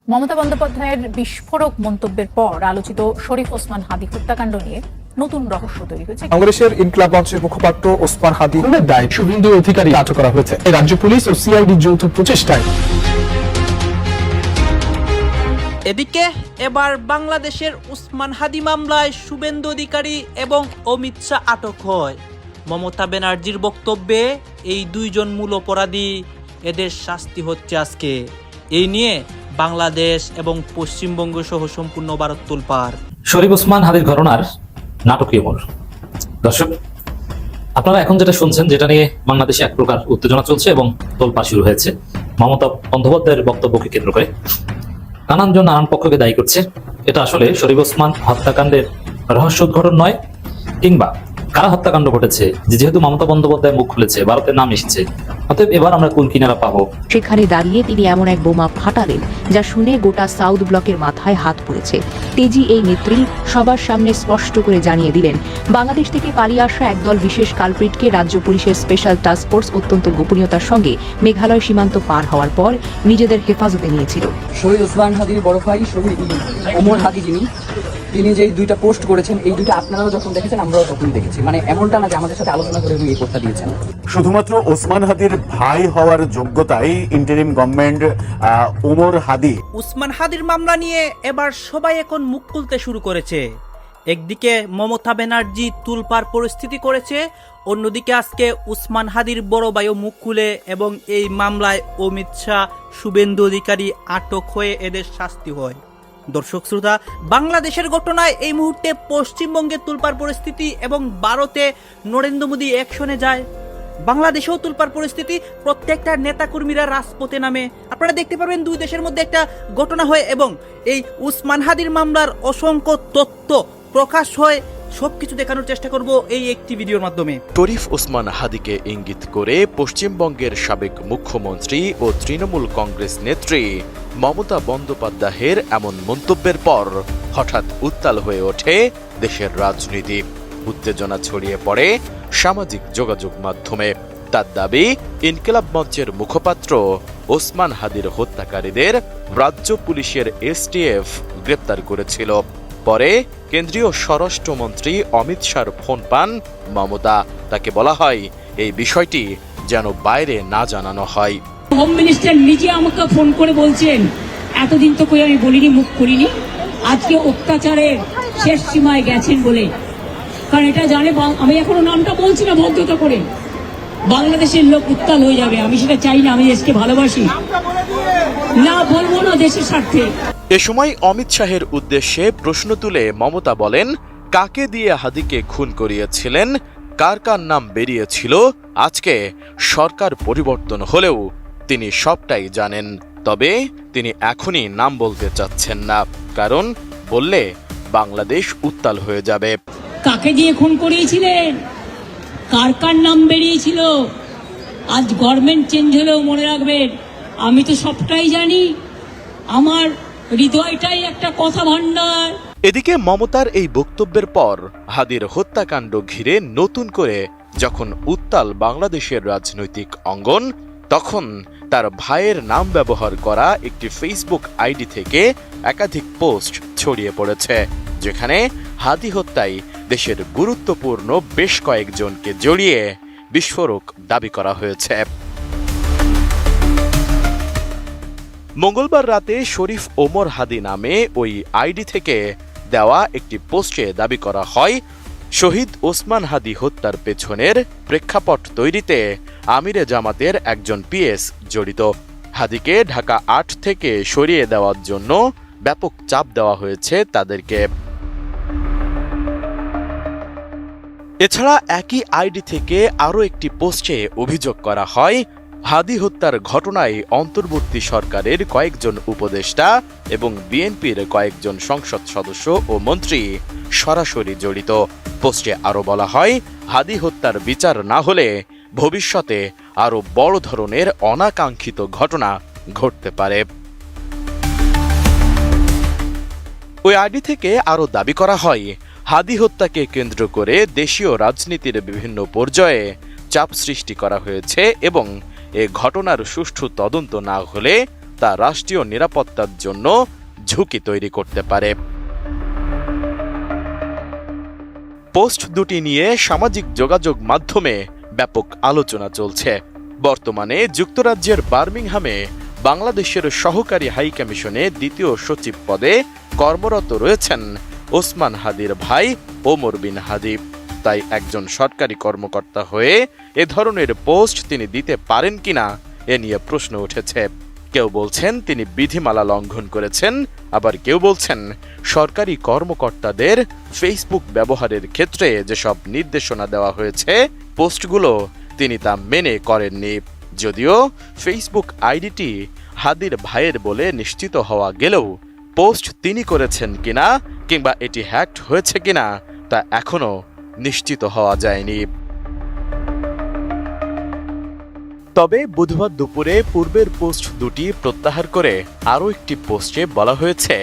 মমতা বন্দ্যোপাধ্যায়ের বিস্ফোরক মন্তব্যের পর আলোচিত শরীফ ওসমান হাদী হত্যাকাণ্ড নিয়ে নতুন রহস্য তৈরি হয়েছে। কংগ্রেসের ইনকিলাব মঞ্চের মুখপাত্র ওসমান হাদী খুনের দায়ে শুভেন্দু অধিকারী আটক করা হয়েছে রাজ্য পুলিশ ও সিআইডি যৌথ প্রচেষ্টায়। এদিকে এবার বাংলাদেশের ওসমান হাদী মামলায় শুভেন্দু অধিকারী এবং অমিত শাহ আটক হয়। মমতা ব্যানার্জির বক্তব্যে এই দুইজন মূল অপরাধী, এদের শাস্তি হচ্ছে আজকে। এই নিয়ে বাংলাদেশ এবং পশ্চিমবঙ্গ সহ সম্পূর্ণ ভারত তোলপাড়। শরীফ ওসমান হাদীর ঘটনার নাটকীয় মোড়। দর্শক, আপনারা এখন যেটা শুনছেন, যেটা নিয়ে বাংলাদেশে এক প্রকার উত্তেজনা চলছে এবং তোলপাড় শুরু হয়েছে মমতা বন্দ্যোপাধ্যায়ের বক্তব্যকে কেন্দ্র করে। নানানজন নানান পক্ষকে দায়ী করছে। এটা আসলে শরীফ ওসমান হত্যাকাণ্ডের রহস্য উদ্ঘাটন নয়, কিংবা কারা হত্যাকাণ্ড ঘটেছে, যেহেতু মমতা বন্দ্যোপাধ্যায় মুখ খুলেছে, ভারতের নাম এসেছে, অতএব এবার আমরা কোন কিনারা পাবো। সেখানে দাঁড়িয়ে তিনি এমন এক বোমা ফাটালেন যা শুনে গোটা সাউথ ব্লকের মাথায় হাত পড়েছে। তেজি এই নেত্রী সবার সামনে স্পষ্ট করে জানিয়ে দিলেন, বাংলাদেশ থেকে পালিয়ে আসা একদল বিশেষ কালপ্রিটকে রাজ্য পুলিশের স্পেশাল টাস্ক ফোর্স অত্যন্ত গোপনীয়তার সঙ্গে মেঘালয় সীমান্ত পার হওয়ার পর নিজেদের হেফাজতে নিয়েছিল। শহীদ ওসমান হাদীর বড় ভাই শহীদ ওমর হাদী তিনি যে দুইটা পোস্ট করেছেন, এই দুইটা আপনারাও যখন দেখেছেন আমরাও তখন দেখেছি। মানে এমনটা না যে আমাদের সাথে আলোচনা করে এই পোস্টটা দিয়েছেন। শুধুমাত্র ওসমান হাদীর ভাই হওয়ার যোগ্যতাই ইন্টারিম গভর্নমেন্ট ওমর হাদী। ওসমান হাদীর মামলা নিয়ে এবার সবাই এখন মুখ খুলতে শুরু করেছে। একদিকে মমতা ব্যানার্জি তুলপাড় পরিস্থিতি করেছে, অন্যদিকে আজকে ওসমান হাদীর বড় ভাইও মুখ খুলে এবং এই মামলায় অমিত শাহ, শুভেন্দু অধিকারী আটক হয়ে এদের শাস্তি হয়। দর্শক শ্রোতা, বাংলাদেশের ঘটনায় এই মুহূর্তে পশ্চিমবঙ্গের তুলপাড় পরিস্থিতি এবং ভারতে নরেন্দ্র মোদী অ্যাকশনে যায়। বাংলাদেশেও তুলপাড় পরিস্থিতি, প্রত্যেকটা নেতাকর্মীরা রাজপথে নামে। আপনারা দেখতে পারবেন দুই দেশের মধ্যে একটা ঘটনা হয় এবং এই ওসমান হাদীর মামলার অসংখ্য তথ্য প্রকাশ হয়। সবকিছু দেখানোর চেষ্টা করব এই একটি ভিডিওর মাধ্যমে। শরীফ ওসমান হাদীকে ইঙ্গিত করে পশ্চিমবঙ্গের সাবেক মুখ্যমন্ত্রী ও তৃণমূল কংগ্রেস নেত্রী মমতা বন্দ্যোপাধ্যায়ের এমন মন্তব্যের পর হঠাৎ উত্তাল হয়ে ওঠে দেশের রাজনীতি। উত্তেজনা ছড়িয়ে পড়ে সামাজিক যোগাযোগ মাধ্যমে। তার দাবি, ইনকিলাব মঞ্চের মুখপাত্র ওসমান হাদীর হত্যাকারীদের রাজ্য পুলিশের এসটিএফ গ্রেপ্তার করেছিল। পরে কেন্দ্রীয় স্বরাষ্ট্রমন্ত্রী অমিত শাহর ফোন পান মমতা। তাকে বলা হয় এই বিষয়টি যেন বাইরে না জানানো হয়। হোম মিনিস্টার নিজে আমাকে ফোন করে বলছেন, এতদিন তো কই আমি বলিনি, মুখ করিনি, আজকে অত্যাচারের শেষ সীমায় গেছেন বলে। কারণ এটা জানে, আমি এখনো নামটা বলছি না ভদ্রতা করে, বাংলাদেশের লোক উত্তাল হয়ে যাবে। আমি সেটা চাই না, আমি দেশকে ভালোবাসি, না বলবো না দেশের স্বার্থে। এ সময় অমিত শাহের উদ্দেশ্যে প্রশ্ন তুলে মমতা বলেন, কাকে দিয়ে হাদীকে খুন করিয়েছিলেন, কার কার নাম বেরিয়েছিল, আজকে সরকার পরিবর্তন হলেও তিনি সবটাই জানেন। তবে তিনি এখনই নাম বলতে চাচ্ছেন না, কারণ বললে বাংলাদেশ উত্তাল হয়ে যাবে। কাকে দিয়ে খুন করিয়েছিলেন, কার কার নাম বেরিয়েছিল, আজ গভর্নমেন্ট চেঞ্জ হলেও মনে রাখবেন আমি তো সবটাই জানি। আমার হৃদয়টাই একটা কথা ভান্ডার। এদিকে মমতার এই বক্তব্যের পর হাদীর হত্যাকাণ্ড ঘিরে নতুন করে যখন উত্তাল বাংলাদেশের রাজনৈতিক অঙ্গন, তখন তার ভাইয়ের নাম ব্যবহার করা একটি ফেসবুক আইডি থেকে একাধিক পোস্ট ছড়িয়ে পড়েছে, যেখানে হাদী হত্যায় দেশের গুরুত্বপূর্ণ বেশ কয়েকজনকে জড়িয়ে বিস্ফোরক দাবি করা হয়েছে। মঙ্গলবার রাতে শরীফ ওমর হাদী নামে ওই আইডি থেকে দেওয়া একটি পোস্টে দাবি করা হয়, শহীদ ওসমান হাদী হত্যার পেছনের প্রেক্ষাপট তৈরিতে আমিরে জামাতের একজন পিএস জড়িত। হাদীকে ঢাকা ৮ থেকে সরিয়ে দেওয়ার জন্য ব্যাপক চাপ দেওয়া হয়েছে তাদেরকে। এছাড়া একই আইডি থেকে আরও একটি পোস্টে অভিযোগ করা হয়, হাদী হত্যার ঘটনায় অন্তর্বর্তী সরকারের কয়েকজন উপদেষ্টা এবং বিএনপির কয়েকজন সংসদ সদস্য ও মন্ত্রী সরাসরি জড়িত। পোস্টে আরও বলা হয়, হাদী হত্যার বিচার না হলে ভবিষ্যতে আরও বড় ধরনের অনাকাঙ্ক্ষিত ঘটনা ঘটতে পারে। ওই আইডি থেকে আরও দাবি করা হয়, হাদী হত্যাকে কেন্দ্র করে দেশীয় রাজনীতির বিভিন্ন পর্যায়ে চাপ সৃষ্টি করা হয়েছে এবং এ ঘটনার সুষ্ঠু তদন্ত না হলে তা রাষ্ট্রীয় নিরাপত্তার জন্য ঝুঁকি তৈরি করতে পারে। পোস্ট দুটি নিয়ে সামাজিক যোগাযোগ মাধ্যমে ব্যাপক আলোচনা চলছে। বর্তমানে যুক্তরাজ্যের বার্মিংহামে বাংলাদেশের সহকারী হাই কমিশনে দ্বিতীয় সচিব পদে কর্মরত রয়েছেন ওসমান হাদির ভাই ওমর বিন হাদি। তাই একজন সরকারি কর্মকর্তা হয়ে এ ধরনের পোস্ট তিনি দিতে পারেন কিনা এ নিয়ে প্রশ্ন উঠেছে। কেউ বলছেন তিনি বিধিমালা লঙ্ঘন করেছেন, আবার কেউ বলছেন সরকারি কর্মকর্তাদের ফেসবুক ব্যবহারের ক্ষেত্রে যেসব নির্দেশনা দেওয়া হয়েছে পোস্টগুলো তিনি তা মেনে করেননি। যদিও ফেসবুক আইডিটি হাদির ভাইয়ের বলে নিশ্চিত হওয়া গেলেও পোস্ট তিনি করেছেন কিনা কিংবা এটি হ্যাকড হয়েছে কিনা তা এখনো নিশ্চিত হওয়া যায়নি। তবে বুধবার দুপুরে পূর্বের পোস্ট দুটি প্রত্যাহার করে আরও একটি পোস্টে বলা হয়েছে,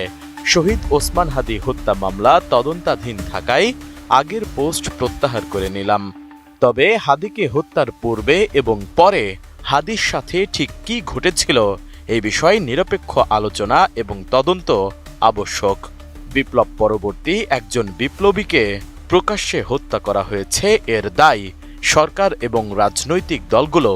শহীদ ওসমান হাদি হত্যা মামলা তদন্তাধীন থাকায় আগের পোস্ট প্রত্যাহার করে নিলাম। তবে হাদিকে হত্যার পূর্বে এবং পরে হাদির সাথে ঠিক কী ঘটেছিল এই বিষয়ে নিরপেক্ষ আলোচনা এবং তদন্ত আবশ্যক। বিপ্লব পরবর্তী একজন বিপ্লবীকে প্রকাশ্যে হত্যা করা হয়েছে, এর দায় সরকার এবং রাজনৈতিক দলগুলো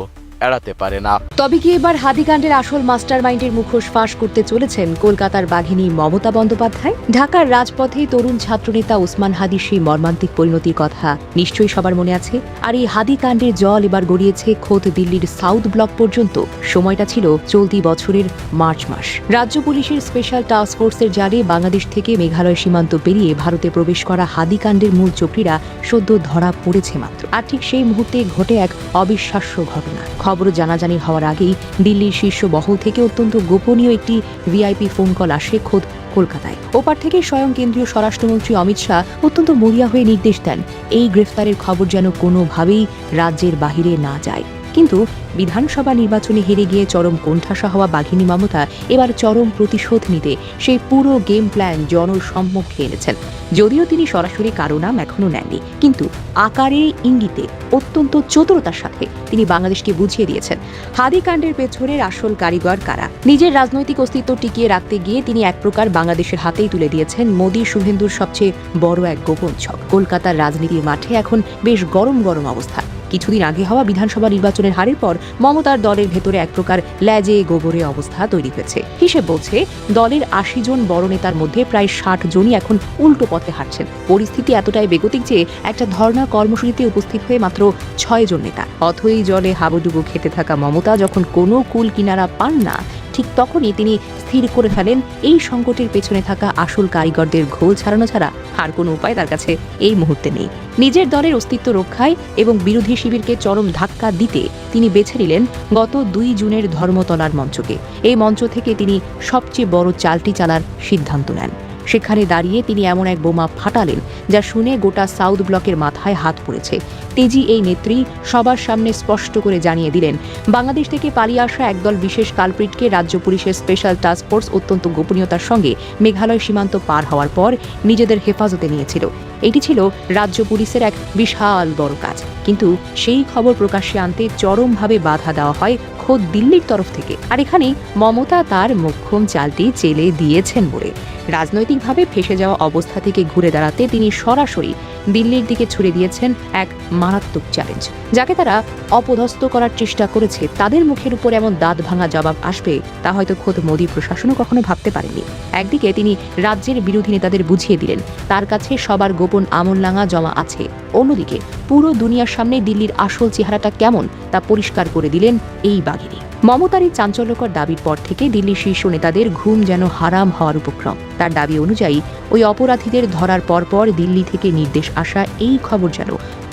এড়াতে পারে না। তবে কি এবার হাদিকাণ্ডের আসল মাস্টারমাইন্ডের মুখোশ ফাঁস করতে চলেছেন কলকাতার বাঘিনী মমতা বন্দ্যোপাধ্যায়? ঢাকার রাজপথে তরুণ ছাত্রনেতা ওসমান হাদির সেই মর্মান্তিক পরিণতির কথা নিশ্চয়ই সবার মনে আছে। আর এই হাদিকাণ্ডের জল এবার গড়িয়েছে খোদ দিল্লির সাউথ ব্লক পর্যন্ত। সময়টা ছিল চলতি বছরের মার্চ মাস। রাজ্য পুলিশের স্পেশাল টাস্ক ফোর্সের জালে বাংলাদেশ থেকে মেঘালয় সীমান্ত পেরিয়ে ভারতে প্রবেশ করা হাদিকাণ্ডের মূল চক্রীরা সদ্য ধরা পড়েছে মাত্র। আর ঠিক সেই মুহূর্তে ঘটে এক অবিশ্বাস্য ঘটনা। খবর জানাজানি হওয়ার আগেই দিল্লির শীর্ষ মহল থেকে অত্যন্ত গোপনীয় একটি ভিআইপি ফোন কল আসে খোদ কলকাতায়। ওপার থেকে স্বয়ং কেন্দ্রীয় স্বরাষ্ট্রমন্ত্রী অমিত শাহ অত্যন্ত মরিয়া হয়ে নির্দেশ দেন এই গ্রেফতারের খবর যেন কোনোভাবেই রাজ্যের বাহিরে না যায়। কিন্তু বিধানসভা নির্বাচনে হেরে গিয়ে চরম কোণঠাসা হওয়া বাঘিনী মমতা এবার চরম প্রতিশোধ নিতে সেই পুরো গেম প্ল্যান জনসম্মুখে এনেছেন। যদিও তিনি সরাসরি কারো নাম এখনো নেননি, কিন্তু আকারে ইঙ্গিতে অত্যন্ত চতুরতার সাথে তিনি বাংলাদেশকে বুঝিয়ে দিয়েছেন হাদিকাণ্ডের পেছনের আসল কারিগর কারা। নিজের রাজনৈতিক অস্তিত্ব টিকিয়ে রাখতে গিয়ে তিনি এক প্রকার বাংলাদেশের হাতেই তুলে দিয়েছেন মোদী শুভেন্দুর সবচেয়ে বড় এক গোপন ছক। কলকাতার রাজনীতির মাঠে এখন বেশ গরম গরম অবস্থা। কিছুদিন আগে হওয়া বিধানসভা নির্বাচনের হারের পর মমতার দলের ভেতরে এক প্রকার ল্যাজে গোবরে অবস্থা তৈরি হয়েছে। হিসেব বলছে দলের ৮০ জন বড় নেতার মধ্যে প্রায় ৬০ জনই এখন উল্টো পথে হাঁটছেন। পরিস্থিতি এতটাই বেগতিক যে একটা ধর্ণা কর্মসূচিতে উপস্থিত হয়ে মাত্র ৬ জন নেতা। অথই জলে হাবুডুবু খেতে থাকা মমতা যখন কোনো কুল কিনারা পান না, ঠিক তখনই তিনি স্থির করে ফেলেন এই সংকটের পেছনে থাকা আসল কারিগরদের ঘোল ছাড়ানো ছাড়া আর কোনো উপায় তার কাছে এই মুহূর্তে নেই। নিজের দলের অস্তিত্ব রক্ষায় এবং বিরোধী শিবিরকে চরম ধাক্কা দিতে তিনি বেছে নিলেন গত ২ জুনের ধর্মতলার মঞ্চকে। এই মঞ্চ থেকে তিনি সবচেয়ে বড় চালটি চালার সিদ্ধান্ত নেন। সেখানে দাঁড়িয়ে তিনি এমন এক বোমা ফাটালেন যা শুনে গোটা সাউথ ব্লকের মাথায় হাত পড়েছে। তেজি এই নেত্রী সবার সামনে স্পষ্ট করে জানিয়ে দিলেন বাংলাদেশ থেকে পালিয়ে আসা একদল বিশেষ কালপ্রিটকে রাজ্য পুলিশের স্পেশাল টাস্ক ফোর্স অত্যন্ত গোপনীয়তার সঙ্গে মেঘালয় সীমান্ত পার হওয়ার পর নিজেদের হেফাজতে নিয়েছিল। এটি ছিল রাজ্য পুলিশের এক বিশাল বড় কাজ, কিন্তু সেই খবর প্রকাশ্যে আনতে চরমভাবে বাধা দেওয়া হয় খোদ দিল্লির তরফ থেকে। আর এখানেই মমতা তার মোক্ষম চালটি চেলে দিয়েছেন বলে রাজনৈতিকভাবে ফেসে যাওয়া অবস্থা থেকে ঘুরে দাঁড়াতে তিনি সরাসরি দিল্লির দিকে ছুড়ে দিয়েছেন এক মারাত্মক চ্যালেঞ্জ, যাকে তারা অপদস্থ করার চেষ্টা করেছে। তাদের মুখের উপর এমন দাঁত ভাঙা জবাব আসবে তা হয়তো খোদ মোদী প্রশাসনও কখনো ভাবতে পারেনি। একদিকে তিনি রাজ্যের বিরোধী নেতাদের বুঝিয়ে দিলেন তার কাছে সবার গোপন আমলনাঙা জমা আছে, অন্যদিকে পুরো দুনিয়ার সামনে দিল্লির আসল চেহারাটা কেমন তা পরিষ্কার করে দিলেন এই বাঘিনী। মমতার এই চাঞ্চল্যকর দাবির পর থেকে দিল্লির শীর্ষ নেতাদের ঘুম যেন হারাম হওয়ার উপক্রম। তার দাবি অনুযায়ী ওই অপরাধীদের ধরার পরপর দিল্লি থেকে নির্দেশ আসা এই খবর যেন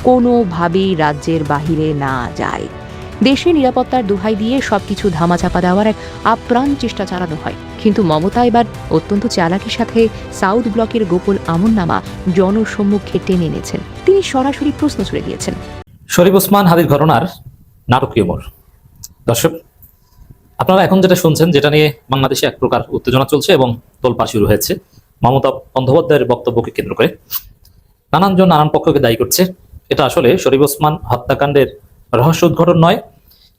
কোনোভাবেই রাজ্যের বাহিরে না যায়। দেশের নিরাপত্তার দোহাই দিয়ে সবকিছু ধামাচাপা দেওয়ার এক আপ্রাণ চেষ্টা চালানো হয়। কিন্তু মমতা এবার অত্যন্ত চালাকির সাথে সাউথ ব্লকের গোপন আমলনামা জনসম্মুখে টেনে এনেছেন। তিনি সরাসরি প্রশ্ন ছুড়ে দিয়েছেন শরীফ ওসমান হাদির ঘটনার নাটকীয় মোড়। দর্শক, আপনারা এখন যেটা শুনছেন, যেটা নিয়ে বাংলাদেশে এক প্রকার উত্তেজনা চলছে এবং তোলপাড় শুরু হয়েছে মমতা বন্দ্যোপাধ্যায়ের বক্তব্যকে কেন্দ্র করে। নানানজন নানান পক্ষকে দায়ী করছে। এটা আসলে শরীফ ওসমান হত্যাকাণ্ডের রহস্য উদ্ঘাটন নয়,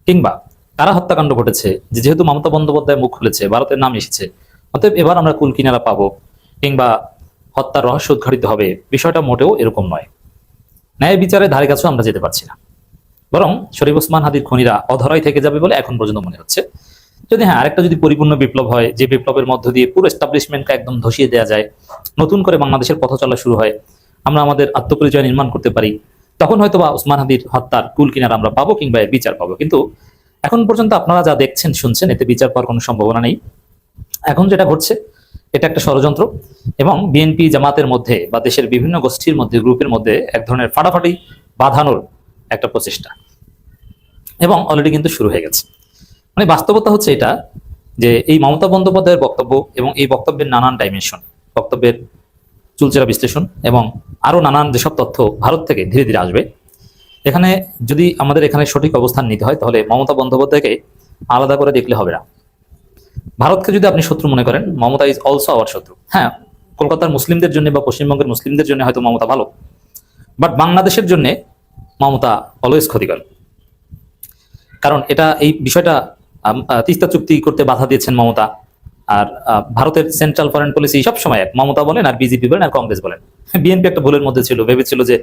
কিংবা কারা হত্যাকাণ্ড ঘটেছে, যে যেহেতু মমতা বন্দ্যোপাধ্যায় মুখ খুলেছে, ভারতের নাম এসেছে, অতএব এবার আমরা কুল কিনারা পাবো কিংবা হত্যার রহস্য উদ্ঘাটিত হবে, বিষয়টা মোটেও এরকম নয়। ন্যায় বিচারের ধারে কাছেও আমরা যেতে পারছি না, বরং শরীফ ওসমান হাদির খুনিরা অধরাই থেকে যাবে বলে এখন পর্যন্ত মনে হচ্ছে। যদি হ্যাঁ আরেকটা যদি পরিপূর্ণ বিপ্লব হয়, যে বিপ্লবের মধ্য দিয়ে পুরো এস্টাবলিশমেন্টকে একদম ধসিয়ে দেওয়া যায়, নতুন করে বাংলাদেশের পথ চলা শুরু হয়, আমরা আমাদের আত্মপরিচয় নির্মাণ করতে পারি, তখন হয়তো বা ওসমান হাদির হত্যার কুল কিনারা আমরা পাবো কিংবা এর বিচার পাবো। কিন্তু এখন পর্যন্ত আপনারা যা দেখছেন শুনছেন, এতে বিচার পাওয়ার কোনো সম্ভাবনা নেই। এখন যেটা ঘটছে এটা একটা ষড়যন্ত্র এবং বিএনপি জামাতের মধ্যে বা দেশের বিভিন্ন গোষ্ঠীর মধ্যে, গ্রুপের মধ্যে এক ধরনের ফাটাফাটি বাঁধানোর একটা প্রচেষ্টা, এবং অলরেডি কিন্তু শুরু হয়ে গেছে। মানে বাস্তবতা হচ্ছে এটা যে এই মমতা বন্দ্যোপাধ্যায়ের বক্তব্য এবং এই বক্তব্যের নানান ডাইমেনশন, বক্তব্যের চুলচেরা বিশ্লেষণ এবং আরো নানান যেসব তথ্য ভারত থেকে ধীরে ধীরে আসবে, এখানে যদি আমাদের এখানে সঠিক অবস্থান নিতে হয় তাহলে মমতা বন্দ্যোপাধ্যায়কে আলাদা করে দেখলে হবে না। ভারতকে যদি আপনি শত্রু মনে করেন, মমতা ইজ অলসো আওয়ার শত্রু। হ্যাঁ, কলকাতার মুসলিমদের জন্য বা পশ্চিমবঙ্গের মুসলিমদের জন্য হয়তো মমতা ভালো, বাট বাংলাদেশের জন্য মমতা অলওয়েজ ক্ষতিকর। কারণ এটা এই বিষয়টা তিস্তা চুক্তি করতে বাধা দিয়েছেন মমতা, আর ভারতের সেন্ট্রাল ফরেন পলিসি সবসময় এক, মমতা বলেন আর বিজেপি বলেন আর কংগ্রেস বলেন। বিএনপি একটা ভুলের মধ্যে ছিল, ভেবেছিল যে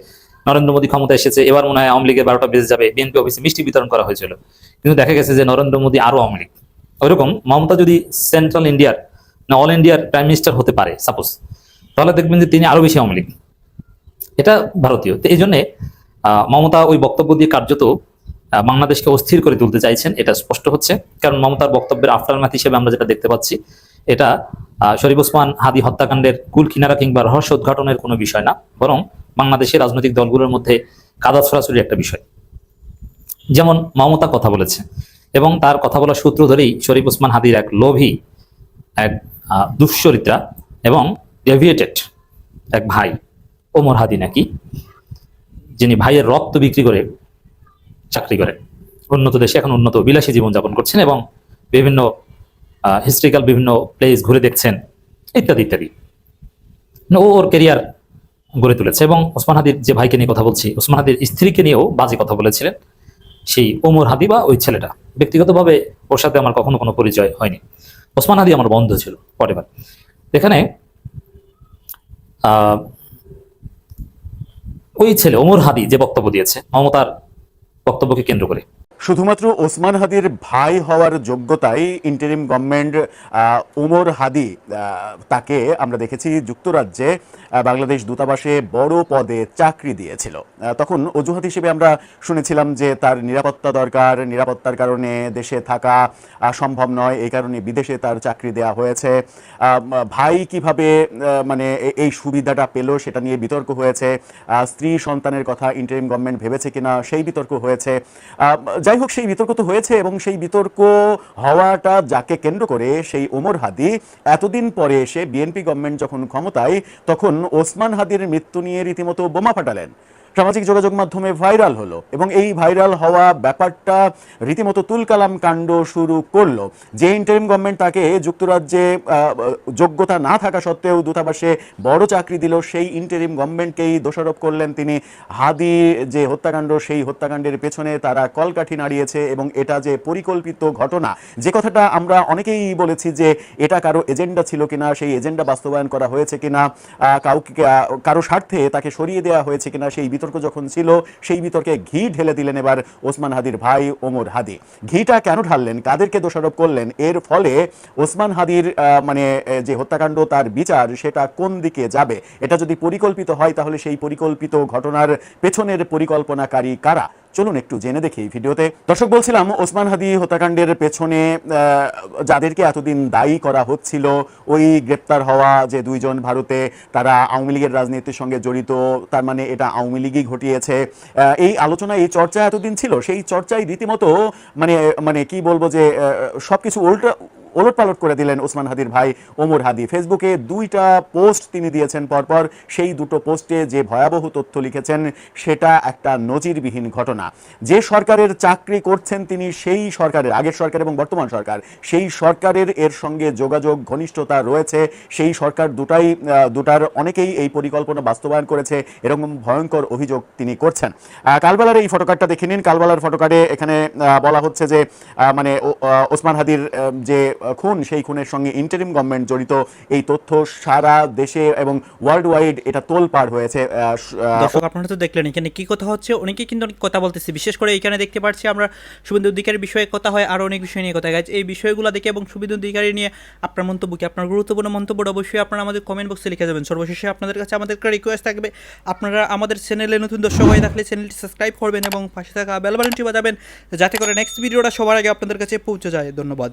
নরেন্দ্র মোদী ক্ষমতা এসেছে, এবার মনে হয় আওয়ামী লীগের 12টা বেজে যাবে, বিএনপি অফিসে মিষ্টি বিতরণ করা হয়েছিল, কিন্তু দেখা গেছে যে নরেন্দ্র মোদী আরো আওয়ামী লীগ। ওইরকম মমতা যদি সেন্ট্রাল ইন্ডিয়ার না অল ইন্ডিয়ার প্রাইম মিনিস্টার হতে পারে সাপোজ, তাহলে দেখবেন যে তিনি আরো বেশি আওয়ামী লীগ। এটা ভারতীয়। তো এই জন্য মমতা ওই বক্তব্য দিয়ে কার্যত বাংলাদেশকে অস্থির করে তুলতে চাইছেন, এটা স্পষ্ট হচ্ছে। কারণ মমতার বক্তব্যের আফটারম্যাথ হিসেবে আমরা যেটা দেখতে পাচ্ছি, এটা শরীফ ওসমান হাদি হত্যাকাণ্ডের কুল কিনারা কিংবা রহস্য উদ্ঘাটনের কোনো বিষয় না, বরং বাংলাদেশের রাজনৈতিক দলগুলোর মধ্যে কাদা ছড়াছড়ি একটা বিষয়। যেমন মমতা কথা বলেছে এবং তার কথা বলার সূত্র ধরেই শরীফ ওসমান হাদির এক লোভী, এক দুশ্চরিত্রা এবং ডেভিয়েটেড এক ভাই ওমর হাদি নাকি, যিনি ভাইয়ের রক্ত বিক্রি করে চাকরি করেন, উন্নত দেশে এখন উন্নত বিলাসী জীবনযাপন করছেন এবং বিভিন্ন হিস্ট্রিক্যাল বিভিন্ন প্লেস ঘুরে দেখছেন ইত্যাদি ইত্যাদি। ওর ক্যারিয়ার গড়ে তুলেছে এবং ওসমান হাদির যে ভাইকে নিয়ে কথা বলছি, ওসমান হাদির স্ত্রীকে নিয়েও বাজে কথা বলেছিলেন সেই ওমর হাদি বা ওই ছেলেটা। ব্যক্তিগতভাবে ওর সাথে আমার কখনো কোনো পরিচয় হয়নি, ওসমান হাদি আমার বন্ধু ছিল পরেবার। এখানে ওই ছেলে ওমর হাদি যে বক্তব্য দিয়েছে মমতার বক্তব্যকে কেন্দ্র করে, শুধুমাত্র ওসমান হাদির ভাই হওয়ার যোগ্যতায় ইন্টারিম গভর্নমেন্ট ওমর হাদি তাকে আমরা দেখেছি যুক্তরাজ্যে বাংলাদেশ দূতাবাসে বড় পদে চাকরি দিয়েছিল। তখন অজুহাত হিসেবে আমরা শুনেছিলাম যে তার নিরাপত্তা দরকার, নিরাপত্তার কারণে দেশে থাকা সম্ভব নয়, এই কারণে বিদেশে তার চাকরি দেওয়া হয়েছে। ভাই কিভাবে মানে এই সুবিধাটা পেল সেটা নিয়ে বিতর্ক হয়েছে। স্ত্রী সন্তানের কথা ইন্টারিম গভর্নমেন্ট ভেবেছে কিনা সেই বিতর্ক হয়েছে। যাই হোক, সেই বিতর্ক তো হয়েছে এবং সেই বিতর্ক হওয়াটা যাকে কেন্দ্র করে সেই ওমর হাদি এতদিন পরে এসে বিএনপি গভর্নমেন্ট যখন ক্ষমতায়, তখন ওসমান হাদির মৃত্যু নিয়ে রীতিমতো বোমা ফাটালেন, সামাজিক যোগাযোগ মাধ্যমে ভাইরাল হলো এবং এই ভাইরাল হওয়া ব্যাপারটা রীতিমতো তুলকালাম কাণ্ড শুরু করলো। যে ইন্টারিম গভর্নমেন্ট তাকে যুক্তরাজ্যে যোগ্যতা না থাকা সত্ত্বেও দূতাবাসে বড় চাকরি দিল, সেই ইন্টারিম গভর্নমেন্টকেই দোষারোপ করলেন তিনি। হাদি যে হত্যাকাণ্ড, সেই হত্যাকাণ্ডের পেছনে তারা কলকাঠি নাড়িয়েছে এবং এটা যে পরিকল্পিত ঘটনা, যে কথাটা আমরা অনেকেই বলেছি যে এটা কারো এজেন্ডা ছিল কিনা, সেই এজেন্ডা বাস্তবায়ন করা হয়েছে কিনা, কারো স্বার্থে তাকে সরিয়ে দেওয়া হয়েছে কিনা, সেই বিতর্ক যখন ছিল সেই বিতর্কে ঘি ঢেলে দিলেন এবার ওসমান হাদির ভাই ওমর হাদি। ঘিটা কেন ঢাললেন, কাদেরকে দোষারোপ করলেন, এর ফলে ওসমান হাদির মানে যে হত্যাকাণ্ড তার বিচার সেটা কোন দিকে যাবে, এটা যদি পরিকল্পিত হয় তাহলে সেই পরিকল্পিত ঘটনার পেছনের পরিকল্পনাকারী কারা, চলুন একটু জেনে দেখি ভিডিওতে। দর্শক, বলছিলাম ওসমান হাদি হত্যাকাণ্ডের পেছনে যাদেরকে এতদিন দায়ী করা হচ্ছিল, ওই গ্রেপ্তার হওয়া যে দুইজন ভারতে, তারা আওয়ামী লীগের রাজনীতির সঙ্গে জড়িত, তার মানে এটা আওয়ামী লীগই ঘটিয়েছে, এই আলোচনা এই চর্চা এতদিন ছিল। সেই চর্চায় রীতিমতো মানে কি বলবো যে সবকিছু ওলটপালট করে দিলেন ওসমান হাদির ভাই ওমর হাদি। ফেসবুকে 2টা পোস্ট তিনি দিয়েছেন পরপর। সেই দুটো পোস্টে যে ভয়াবহ তথ্য লিখেছেন সেটা একটা নজিরবিহীন ঘটনা। যে সরকারের চাকরি করছেন তিনি, সেই সরকারের, আগের সরকার এবং বর্তমান সরকার, সেই সরকারের এর সঙ্গে যোগাযোগ ঘনিষ্ঠতা রয়েছে। সেই সরকার দুটার অনেকেই এই পরিকল্পনা বাস্তবায়ন করেছে, এরকম ভয়ঙ্কর অভিযোগ তিনি করছেন। কালবেলার এই ফটোকার্ডটা দেখে নিন। কালবেলার ফটোকার্ডে এখানে বলা হচ্ছে যে মানে ওসমান হাদির যে খুন, সেই খুনের সঙ্গে ইন্টারিম গভর্নমেন্ট জড়িত, এই তথ্য সারা দেশে এবং ওয়ার্ল্ড ওয়াইড এটা তোলপাড় হয়েছে। দর্শক আপনারা তো দেখলেন এখানে কি কথা হচ্ছে, অনেকেই কিন্তু অনেক কথা বলতেছে। বিশেষ করে এখানে দেখতে পাচ্ছি আমরা শুভেন্দু অধিকারীর বিষয়ে কথা হয়, আরও অনেক বিষয় নিয়ে কথা হয়। এই বিষয়গুলো দেখে এবং শুভেন্দু অধিকারী নিয়ে আপনার মন্তব্য কি, আপনার গুরুত্বপূর্ণ মন্তব্যটা অবশ্যই আপনারা আমাদের কমেন্ট বক্সে লিখে যাবেন। সর্বশেষে আপনাদের কাছে আমাদের একটা রিকোয়েস্ট থাকবে, আপনারা আমাদের চ্যানেলে নতুন দর্শক হয়ে থাকলে চ্যানেলটি সাবস্ক্রাইব করবেন এবং পাশে থাকা বেল বাটনটি বাজাবেন, যাতে করে নেক্সট ভিডিওটা সবার আগে আপনাদের কাছে পৌঁছে যায়। ধন্যবাদ।